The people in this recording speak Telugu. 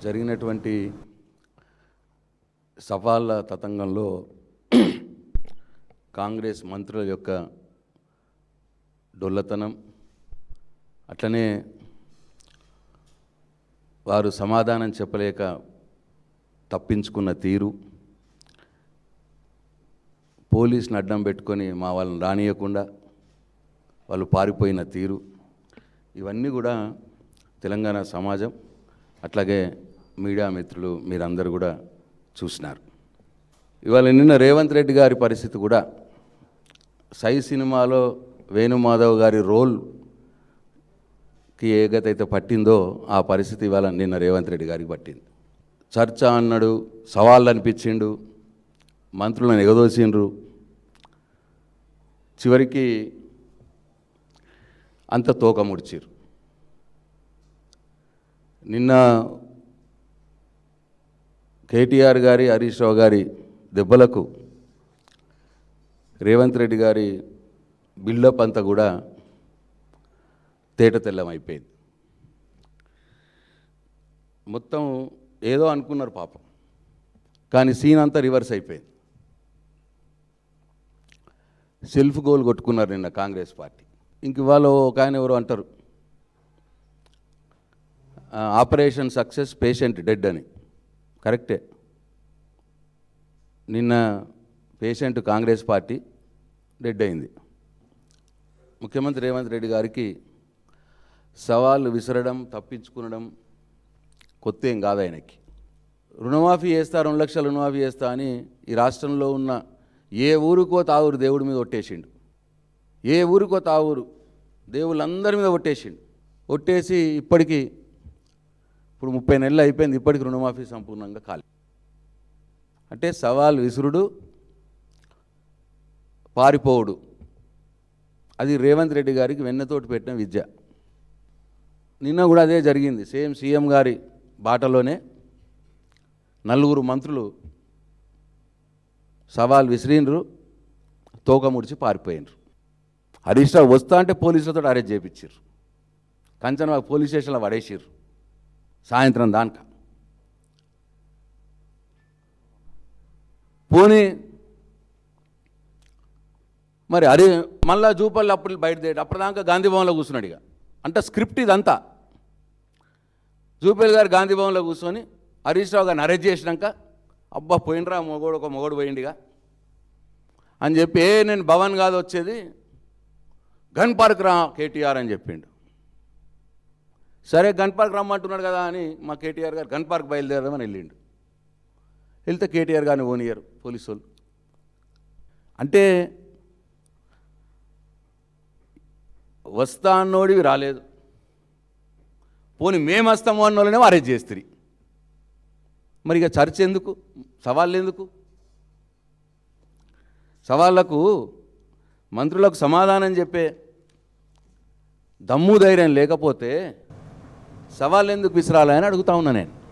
జరిగినటువంటి సవాళ్ళ తతంగంలో కాంగ్రెస్ మంత్రుల యొక్క డొల్లతనం, అట్లనే వారు సమాధానం చెప్పలేక తప్పించుకున్న తీరు, పోలీసుని అడ్డం పెట్టుకొని మా వాళ్ళని రానియకుండా వాళ్ళు పారిపోయిన తీరు, ఇవన్నీ కూడా తెలంగాణ సమాజం అట్లాగే మీడియా మిత్రులు మీరందరూ కూడా చూసినారు. ఇవాళ నిన్న రేవంత్ రెడ్డి గారి పరిస్థితి కూడా సై సినిమాలో వేణుమాధవ్ గారి రోల్కి ఏ గతైతే పట్టిందో ఆ పరిస్థితి ఇవాళ నిన్న రేవంత్ రెడ్డి గారికి పట్టింది. చర్చ అన్నాడు, సవాళ్ళు అనిపించిండు, మంత్రులను ఎగదోసిండ్రు, చివరికి అంత తోక ముడిచిరు. నిన్న కేటీఆర్ గారి హరీష్ రావు గారి దెబ్బలకు రేవంత్ రెడ్డి గారి బిల్డప్ అంతా కూడా తేట తెల్లమైపోయింది. మొత్తం ఏదో అనుకున్నారు పాపం, కానీ సీన్ అంతా రివర్స్ అయిపోయింది. సెల్ఫ్ గోల్ కొట్టుకున్నారు నిన్న కాంగ్రెస్ పార్టీ. ఇంక ఇవాళ ఒక ఆయన ఎవరు అంటారు, ఆపరేషన్ సక్సెస్ పేషెంట్ డెడ్ అని. కరెక్టే. నిన్న పేషెంట్ కాంగ్రెస్ పార్టీ డెడ్ అయింది. ముఖ్యమంత్రి రేవంత్ రెడ్డి గారికి సవాళ్ళు విసరడం, తప్పించుకునడం కొత్త ఏం కాదు ఆయనకి. రుణమాఫీ చేస్తా, 2 లక్షల రుణమాఫీ చేస్తా అని ఈ రాష్ట్రంలో ఉన్న ఏ ఊరుకో తావురు దేవుడి మీద ఒట్టేసిండు. ఏ ఊరుకో తావురు దేవుళ్ళందరి మీద ఒట్టేసిండు. ఒట్టేసి ఇప్పుడు 30 నెలలు అయిపోయింది, ఇప్పటికి రుణమాఫీ సంపూర్ణంగా కాలేదు. అంటే సవాల్ విసురుడు, పారిపోవుడు, అది రేవంత్ రెడ్డి గారికి వెన్నతోటి పెట్టిన విద్య. నిన్న కూడా అదే జరిగింది. సేమ్ సీఎం గారి బాటలోనే 4 మంత్రులు సవాల్ విసిరిండ్రు, తోక ముడిచి పారిపోయినరు. హరీష్ రావు వస్తా అంటే పోలీసులతో అరెస్ట్ చేయించారు. కంచన పోలీస్ స్టేషన్లో పడేసారు సాయంత్రం దానిక. పోనీ మరి మళ్ళా జూపల్లి అప్పుడు బయటదేడు, అప్పటిదాకా గాంధీ భవన్లో కూర్చున్నాడు. ఇక అంటే స్క్రిప్ట్ ఇదంతా. జూపల్లి గారు గాంధీ భవన్లో కూర్చొని హరీష్ రావు గారిని అరెస్ట్ చేసినాక, అబ్బా పోయినరా ఒక మొగోడు పోయిండిగా అని చెప్పి, నేను భవన్ కాదు వచ్చేది, గన్ పార్క్ రా కేటీఆర్ అని చెప్పిండు. సరే గన్ పార్క్ రమ్మంటున్నాడు కదా అని మా కేటీఆర్ గారు గన్ పార్క్ బయలుదేరదామని వెళ్ళిండు. వెళ్తే కేటీఆర్ గారిని ఓనియరు పోలీసు వాళ్ళు. అంటే వస్తా అన్నోడివి రాలేదు, పోనీ మేము వస్తాము అన్నోళ్ళనే అరెస్ట్ చేస్తుంది. మరి ఇక చర్చ ఎందుకు, సవాళ్ళు ఎందుకు? సవాళ్లకు మంత్రులకు సమాధానం చెప్పే దమ్ము ధైర్యం లేకపోతే సవాళ్ళు ఎందుకు విసిరాలని అడుగుతా ఉన్నా నేను.